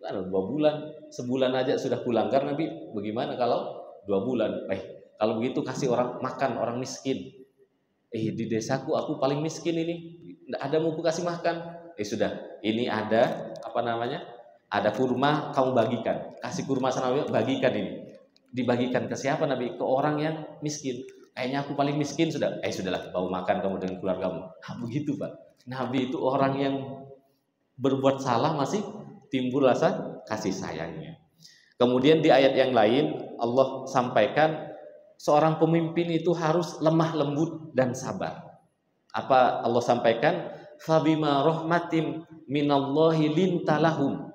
2 bulan, sebulan aja sudah kulanggar Nabi. Bagaimana kalau 2 bulan? Kalau begitu kasih orang makan, orang miskin. Di desaku aku paling miskin ini. Tidak ada mau kasih makan. Sudah, ini ada ada kurma, kamu bagikan. Kasih kurma sana, bagikan ini. Dibagikan ke siapa Nabi? Ke orang yang miskin. Kayaknya aku paling miskin sudah. Sudahlah, bawa makan kamu dengan keluargamu. Begitu Pak. Nabi itu orang yang berbuat salah masih timbul rasa kasih sayangnya. Kemudian di ayat yang lain Allah sampaikan seorang pemimpin itu harus lemah lembut dan sabar. Apa Allah sampaikan? Fabima rahmatim minallahi lintalahum.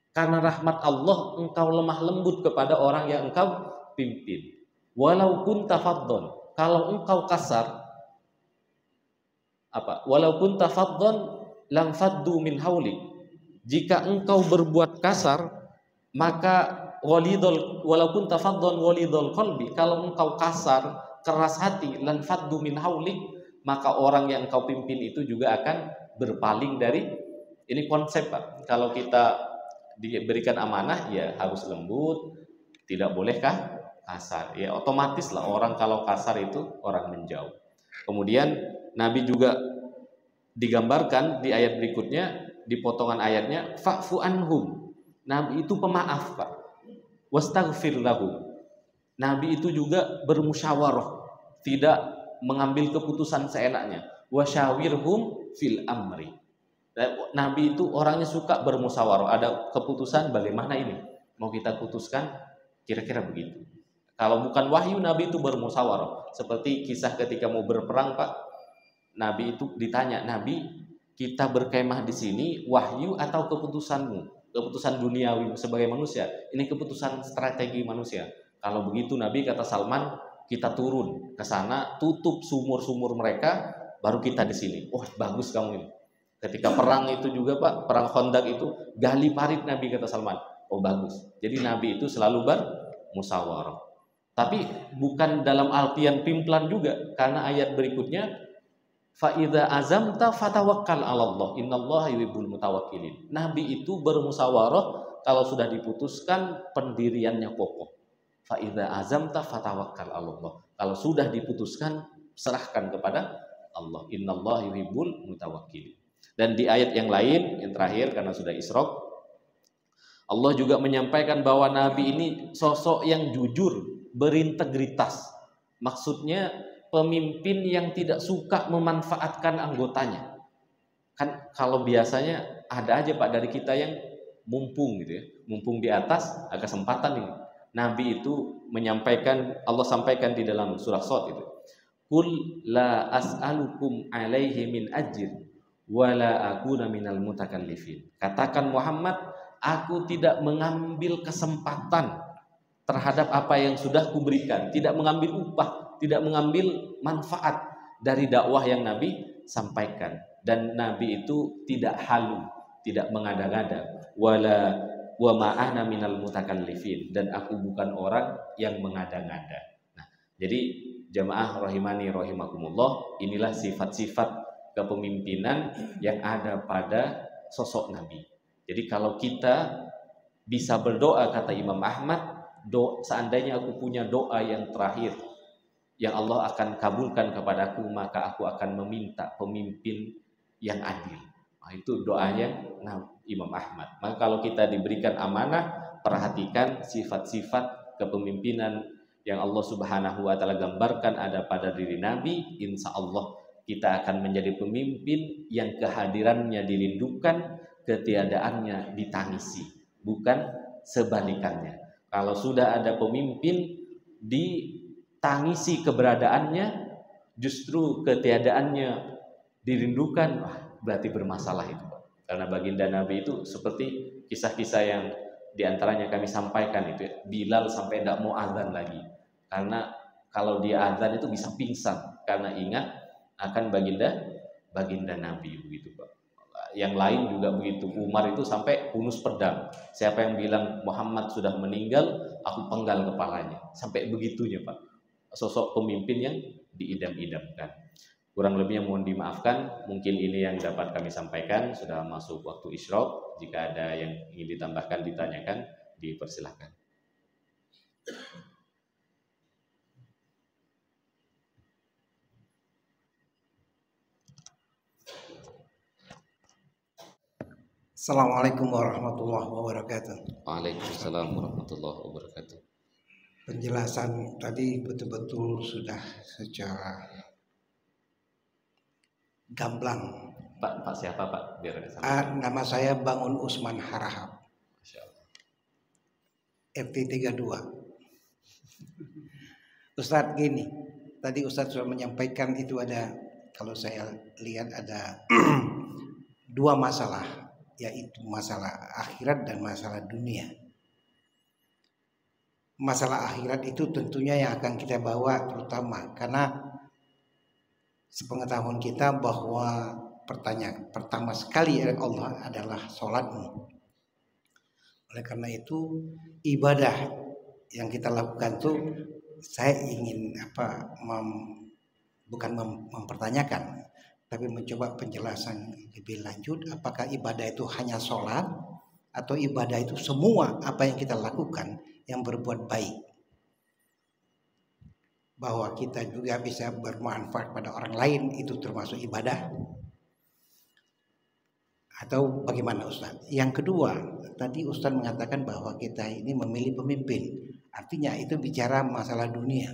Karena rahmat Allah engkau lemah lembut kepada orang yang engkau pimpin. Walau kunta faddon, kalau engkau kasar, walau kunta faddon lam faddu min haulik. Jika engkau berbuat kasar, maka walau kunta faddon walidul qalbi, kalau engkau kasar, keras hati, lan faddu min haulik, maka orang yang engkau pimpin itu juga akan berpaling dari. Ini konsep Pak. Kalau kita diberikan amanah ya harus lembut, tidak bolehkah kasar. Ya otomatis lah orang kalau kasar itu orang menjauh. Kemudian Nabi juga digambarkan di ayat berikutnya, di potongan ayatnya, fa'fu anhum. Nabi itu pemaaf Pak. Wastaghfir lahum. Nabi itu juga bermusyawarah, tidak mengambil keputusan seenaknya. Wasyawirhum fil amri. Nabi itu orangnya suka bermusyawarah. Ada keputusan bagaimana ini? Mau kita putuskan kira-kira begitu. Kalau bukan wahyu, Nabi itu bermusyawarah. Seperti kisah ketika mau berperang Pak. Nabi itu ditanya, Nabi, kita berkemah di sini wahyu atau keputusanmu? Keputusan duniawi sebagai manusia. Ini keputusan strategi manusia. Kalau begitu Nabi, kata Salman, kita turun ke sana, tutup sumur-sumur mereka, baru kita di sini. Wah, bagus kamu ini. Ketika perang itu juga Pak, perang Khandaq itu gali parit Nabi, kata Salman. Oh bagus. Jadi Nabi itu selalu bermusyawarah. Tapi bukan dalam artian pimplan juga, karena ayat berikutnya fa idza azamta fatawakkal 'ala Allah innallaha yuhibbul mutawakkilin. Nabi itu bermusyawarah kalau sudah diputuskan pendiriannya kokoh. Fa idza azamta fatawakkal 'ala Allah. Kalau sudah diputuskan serahkan kepada Allah. Innallaha yuhibbul mutawakkilin. Dan di ayat yang lain, yang terakhir karena sudah Isra, Allah juga menyampaikan bahwa Nabi ini sosok yang jujur, berintegritas. Maksudnya pemimpin yang tidak suka memanfaatkan anggotanya. Kan kalau biasanya ada aja Pak dari kita yang mumpung gitu ya, mumpung di atas, ada kesempatan ini. Nabi itu menyampaikan, Allah sampaikan di dalam surah Shad itu, Qul la as'alukum alaihi min ajr wala akuna minal mutakallifin. Katakan Muhammad, aku tidak mengambil kesempatan terhadap apa yang sudah kuberikan, tidak mengambil upah, tidak mengambil manfaat dari dakwah yang Nabi sampaikan. Dan Nabi itu tidak halu, tidak mengada-ngada. Wala wa ma'ana minal mutakallifin, dan aku bukan orang yang mengada-ngada. Nah, jadi jamaah rahimani rahimakumullah, inilah sifat-sifat kepemimpinan yang ada pada sosok Nabi. Jadi kalau kita bisa berdoa, kata Imam Ahmad, seandainya aku punya doa yang terakhir yang Allah akan kabulkan kepadaku, maka aku akan meminta pemimpin yang adil. Nah, itu doanya Imam Ahmad. Maka kalau kita diberikan amanah, perhatikan sifat-sifat kepemimpinan yang Allah Subhanahu wa taala gambarkan ada pada diri Nabi. Insya Allah kita akan menjadi pemimpin yang kehadirannya dirindukan, ketiadaannya ditangisi, bukan sebalikannya. Kalau sudah ada pemimpin ditangisi keberadaannya, justru ketiadaannya dirindukan, berarti bermasalah itu. Karena baginda Nabi itu seperti kisah-kisah yang diantaranya kami sampaikan itu, Bilal sampai tidak mau azan lagi, karena kalau dia azan itu bisa pingsan karena ingat akan baginda Nabi begitu Pak. Yang lain juga begitu. Umar itu sampai hunus pedang. Siapa yang bilang Muhammad sudah meninggal, aku penggal kepalanya. Sampai begitunya Pak. Sosok pemimpin yang diidam-idamkan. Kurang lebihnya mohon dimaafkan. Mungkin ini yang dapat kami sampaikan. Sudah masuk waktu isyraq. Jika ada yang ingin ditambahkan, ditanyakan, dipersilahkan. Assalamualaikum warahmatullahi wabarakatuh. Waalaikumsalam warahmatullahi wabarakatuh. Penjelasan tadi betul-betul sudah secara gamblang. Pak siapa Pak? Biar nama saya Bangun Usman Harahap. Masya Allah. RT 32. Ustadz gini, tadi Ustadz sudah menyampaikan itu ada, kalau saya lihat ada dua masalah, yaitu masalah akhirat dan masalah dunia. Masalah akhirat itu tentunya yang akan kita bawa terutama karena sepengetahuan kita bahwa pertanyaan pertama sekali oleh Allah adalah sholatmu. Oleh karena itu ibadah yang kita lakukan itu saya ingin bukan mempertanyakan, tapi mencoba penjelasan lebih lanjut, apakah ibadah itu hanya sholat atau ibadah itu semua apa yang kita lakukan yang berbuat baik, bahwa kita juga bisa bermanfaat pada orang lain, itu termasuk ibadah atau bagaimana Ustaz? Yang kedua, tadi Ustaz mengatakan bahwa kita ini memilih pemimpin, artinya itu bicara masalah dunia.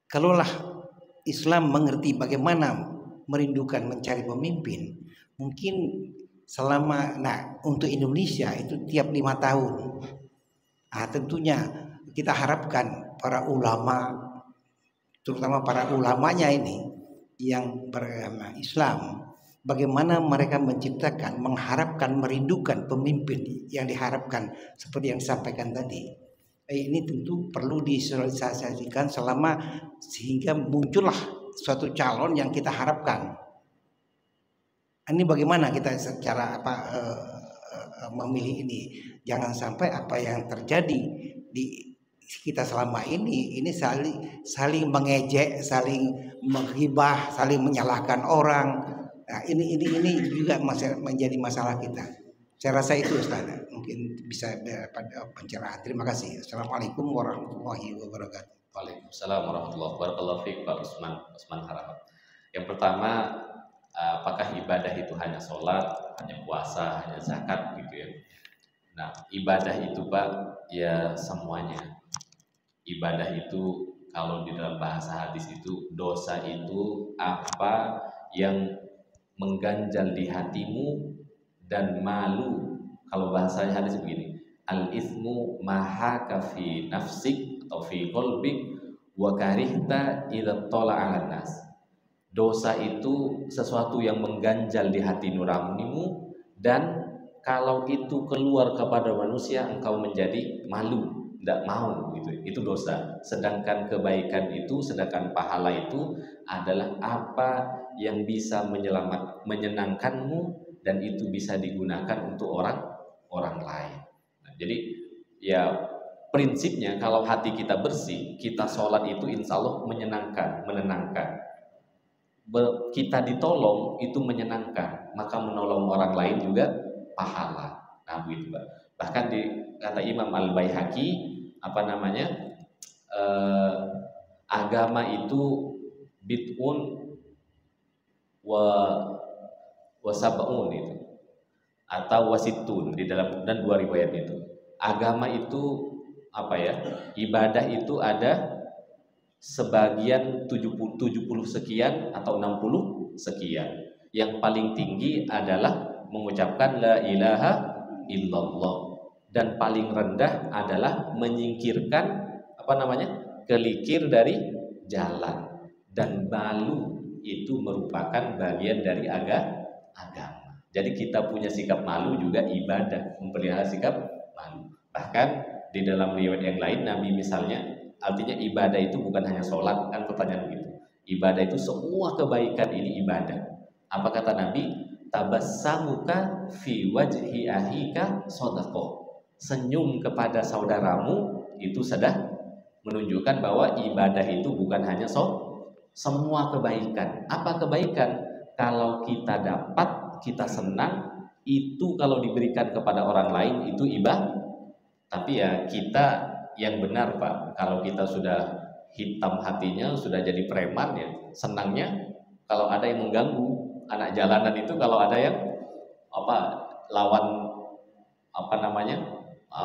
Kalaulah Islam mengerti bagaimana merindukan mencari pemimpin, mungkin untuk Indonesia itu tiap 5 tahun. Tentunya kita harapkan para ulama, terutama para ulamanya ini yang beragama Islam, bagaimana mereka mengharapkan, merindukan pemimpin yang diharapkan seperti yang disampaikan tadi. Ini tentu perlu disosialisasikan selama sehingga muncullah suatu calon yang kita harapkan. Ini bagaimana kita secara memilih ini? Jangan sampai apa yang terjadi di kita selama ini saling mengejek, saling menghibah, saling menyalahkan orang. Nah, ini juga menjadi masalah kita. Saya rasa itu Ustaz, mungkin bisa pada pencerahan. Terima kasih. Assalamualaikum warahmatullahi wabarakatuh. Waalaikumsalam warahmatullahi wabarakatuh. Pak Usman Harahap. Yang pertama, apakah ibadah itu hanya sholat, hanya puasa, hanya zakat gitu ya? Nah, ibadah itu Pak ya semuanya. Ibadah itu kalau di dalam bahasa hadis itu, dosa itu apa yang mengganjal di hatimu dan malu. Kalau bahasanya hadis begini, al ismu mahaka fi nafsik atau fi qalbik wa karihta idza tala'ala nas. Dosa itu sesuatu yang mengganjal di hati nuranimu, dan kalau itu keluar kepada manusia engkau menjadi malu, tidak mau gitu. Itu dosa. Sedangkan kebaikan itu, sedangkan pahala itu adalah apa yang bisa menyenangkanmu dan itu bisa digunakan untuk orang lain. Nah, jadi ya prinsipnya kalau hati kita bersih, kita sholat itu insya Allah menenangkan. Kita ditolong itu menyenangkan, maka menolong orang lain juga pahala. Nah begitu Pak. Bahkan kata Imam Al-Baihaqi agama itu bid'un wa sab'un itu atau wasitun di dalam, dan dua riwayat itu. Agama itu ibadah itu ada sebagian 70 sekian atau 60 sekian. Yang paling tinggi adalah mengucapkan la ilaha illallah, dan paling rendah adalah menyingkirkan kelikir dari jalan, dan malu itu merupakan bagian dari agama. Jadi kita punya sikap malu juga ibadah, memelihara sikap malu. Bahkan di dalam riwayat yang lain Nabi misalnya, artinya ibadah itu bukan hanya sholat, kan pertanyaan begitu. Ibadah itu semua kebaikan ini ibadah. Apa kata Nabi? Tabassamuka fi wajhi ahika shadaqah. Senyum kepada saudaramu itu sudah menunjukkan bahwa ibadah itu bukan hanya semua kebaikan. Apa kebaikan? Kalau kita dapat, kita senang, itu kalau diberikan kepada orang lain itu ibadah. Tapi ya kita yang benar Pak, kalau kita sudah hitam hatinya, sudah jadi preman ya, senangnya kalau ada yang mengganggu anak jalanan itu, kalau ada yang lawan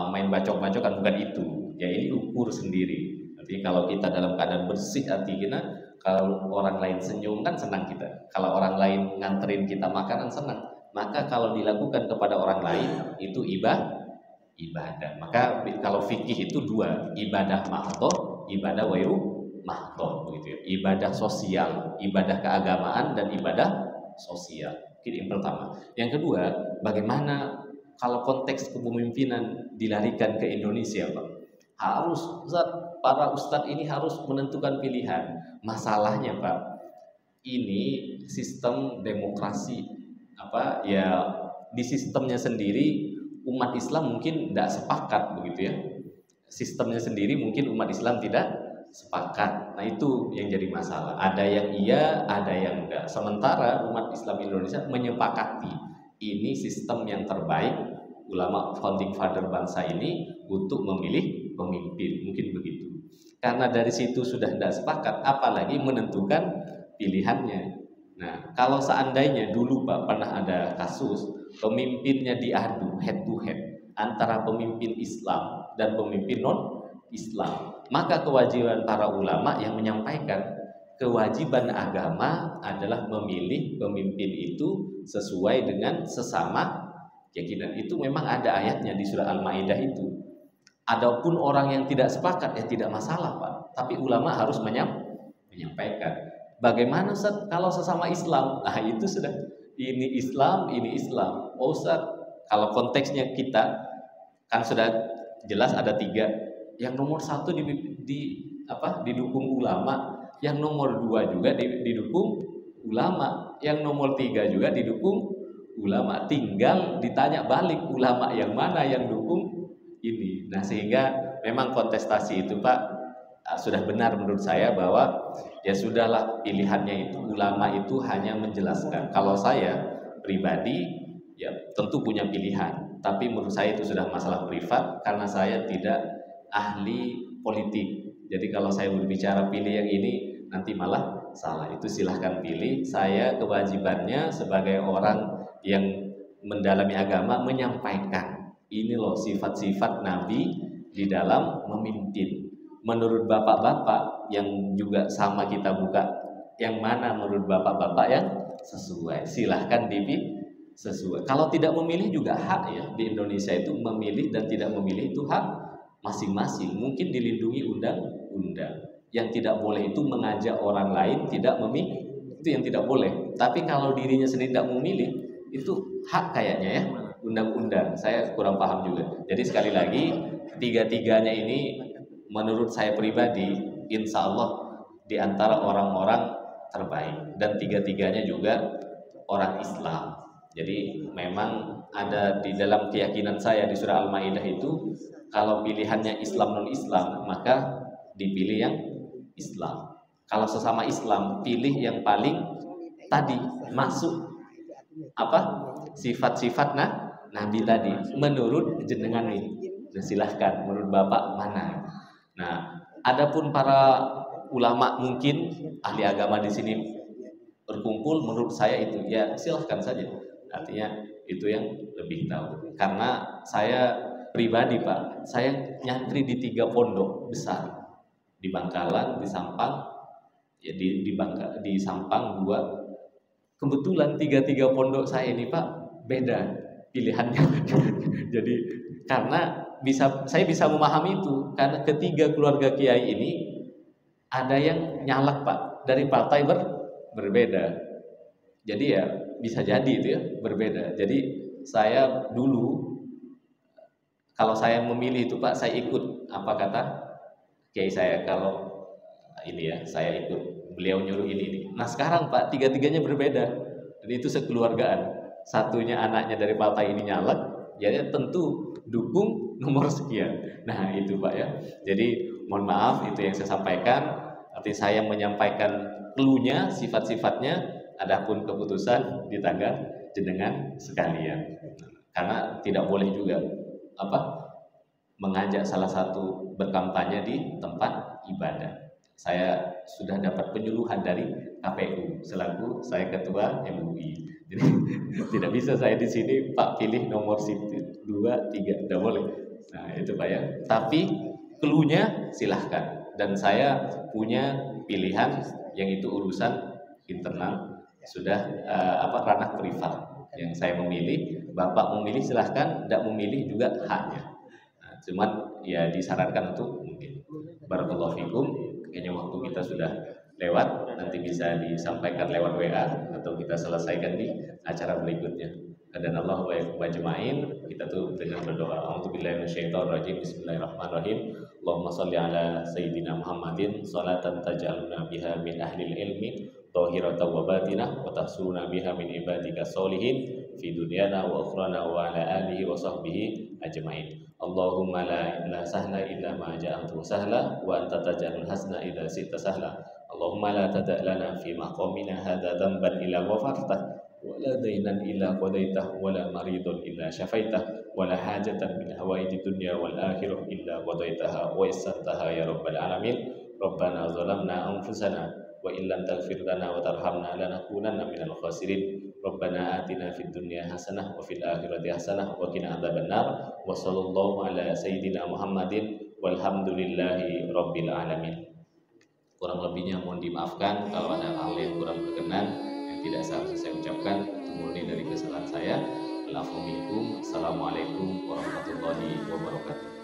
main bacok-bacokan, bukan itu. Ya ini ukur sendiri. Artinya kalau kita dalam keadaan bersih hati kita, kalau orang lain senyum kan senang kita. Kalau orang lain nganterin kita makanan senang. Maka kalau dilakukan kepada orang lain itu ibadah. Maka kalau fikih itu dua, ibadah mahdoh, ibadah wairu mahdoh begitu ya. Ibadah sosial, ibadah keagamaan, dan ibadah sosial. Ini yang pertama. Yang kedua, bagaimana kalau konteks kepemimpinan dilarikan ke Indonesia Pak? Harus para ustadz ini harus menentukan pilihan. Masalahnya Pak, ini sistem demokrasi di sistemnya sendiri umat Islam mungkin tidak sepakat begitu ya. Sistemnya sendiri mungkin umat Islam tidak sepakat. Nah itu yang jadi masalah. Ada yang iya, ada yang enggak. Sementara umat Islam Indonesia menyepakati ini sistem yang terbaik. Ulama founding father bangsa ini untuk memilih pemimpin, mungkin begitu. Karena dari situ sudah tidak sepakat, apalagi menentukan pilihannya. Nah, kalau seandainya dulu Pak pernah ada kasus pemimpinnya diadu head to head antara pemimpin Islam dan pemimpin non Islam, maka kewajiban para ulama yang menyampaikan kewajiban agama adalah memilih pemimpin itu sesuai dengan sesama keyakinan. Itu memang ada ayatnya di surah Al-Maidah itu. Adapun orang yang tidak sepakat ya tidak masalah Pak, tapi ulama harus menyampaikan. Bagaimana Ustaz kalau sesama Islam? Nah itu sudah, ini Islam, ini Islam. Oh Ustaz, kalau konteksnya kita kan sudah jelas ada tiga Yang nomor satu didukung ulama, yang nomor dua juga didukung ulama, yang nomor tiga juga didukung ulama. Tinggal ditanya balik ulama yang mana yang dukung ini. Nah sehingga memang kontestasi itu Pak sudah benar menurut saya bahwa ya sudahlah, pilihannya itu ulama itu hanya menjelaskan. Kalau saya pribadi ya tentu punya pilihan, tapi menurut saya itu sudah masalah privat karena saya tidak ahli politik. Jadi kalau saya berbicara pilih yang ini nanti malah salah. Itu silahkan pilih. Saya kewajibannya sebagai orang yang mendalami agama menyampaikan ini loh sifat-sifat Nabi di dalam memimpin. Menurut bapak-bapak yang juga sama kita buka, yang mana menurut bapak-bapak yang sesuai, silahkan dipilih sesuai. Kalau tidak memilih juga hak ya, di Indonesia itu memilih dan tidak memilih itu hak masing-masing. Mungkin dilindungi undang-undang. Yang tidak boleh itu mengajak orang lain tidak memilih, itu yang tidak boleh. Tapi kalau dirinya sendiri tidak memilih, itu hak kayaknya ya, undang-undang. Saya kurang paham juga. Jadi sekali lagi tiga-tiganya ini menurut saya pribadi, insya Allah di antara orang-orang terbaik, dan tiga-tiganya juga orang Islam. Jadi memang ada di dalam keyakinan saya di surah Al-Maidah itu, kalau pilihannya Islam non-Islam maka dipilih yang Islam. Kalau sesama Islam pilih yang paling tadi masuk sifat-sifat Nabi tadi menurut jenengan ini. Nah, silahkan menurut Bapak mana. Nah, adapun para ulama mungkin ahli agama di sini berkumpul, menurut saya itu ya silahkan saja. Artinya itu yang lebih tahu. Karena saya pribadi Pak, saya nyantri di 3 pondok besar di Bangkalan, di Sampang, ya di Sampang 2. Kebetulan 3 pondok saya ini Pak beda pilihannya. Jadi karena saya bisa memahami itu karena ketiga keluarga kiai ini ada yang nyalek Pak dari partai berbeda. Jadi ya bisa jadi itu ya berbeda. Jadi saya dulu kalau saya memilih itu Pak, saya ikut apa kata kiai saya, kalau ini ya saya ikut beliau nyuruh ini. Nah sekarang Pak tiga-tiganya berbeda dan itu sekeluargaan. Satunya anaknya dari partai ini nyalek, ya tentu dukung nomor sekian. Nah itu Pak ya. Jadi mohon maaf itu yang saya sampaikan. Arti saya menyampaikan clue-nya, sifat-sifatnya, adapun keputusan di tangan jenengan sekalian. Karena tidak boleh juga mengajak salah satu berkampanye di tempat ibadah. Saya sudah dapat penyuluhan dari KPU selaku saya ketua MUI. Jadi tidak bisa saya di sini Pak pilih nomor 2, 3, tidak boleh. Nah itu Pak ya. Tapi clue-nya silahkan. Dan saya punya pilihan yang itu urusan internal, sudah ranah privat yang saya memilih. Bapak memilih silahkan, tidak memilih juga haknya. Nah, cuman ya disarankan untuk mungkin. Barakallahu fikum. Kayaknya waktu kita sudah lewat, nanti bisa disampaikan lewat WA atau kita selesaikan di acara berikutnya. Dan Allah wa yakum ajma'in. Kita tuh dengan berdoa. A'udzubillahi minasyaitonir rajim. Bismillahirrahmanirrahim. Allahumma shalli ala sayyidina Muhammadin salatan taj'aluna biha min ahlil ilmi dhahiratan wa batinah wa tahsuruna biha min ibadika sholihin fi dunyana wa ukhrana wa ala alihi wa sahbihi ajma'in. Allahumma la sahla illa ma ja'altahu sahla wa anta taj'alul hasna idza syi'ta sahla. Allahumma la tada' lana fi maqamina hadza dhanban illa ghafartah wa la daynan illa qadaitah wa la maridun illa syafaitah wa la hajatan min hawaiji dunya wal akhirah illa qadaitaha wa yassartaha ya rabbal alamin. Rabbana zalamna anfusana wa illam taghfir lana wa tarhamna lanakunanna minal khasirin. Rabbana atina fid dunya hasanah wa fil akhirati hasanah wa qina adzabannar. Wa sallallahu ala sayyidina Muhammadin walhamdulillahi rabbil alamin. Kurang lebihnya mohon dimaafkan kalau ada hal yang kurang berkenan yang tidak seharusnya saya ucapkan, itu murni dari kesalahan saya. Assalamualaikum warahmatullahi wabarakatuh.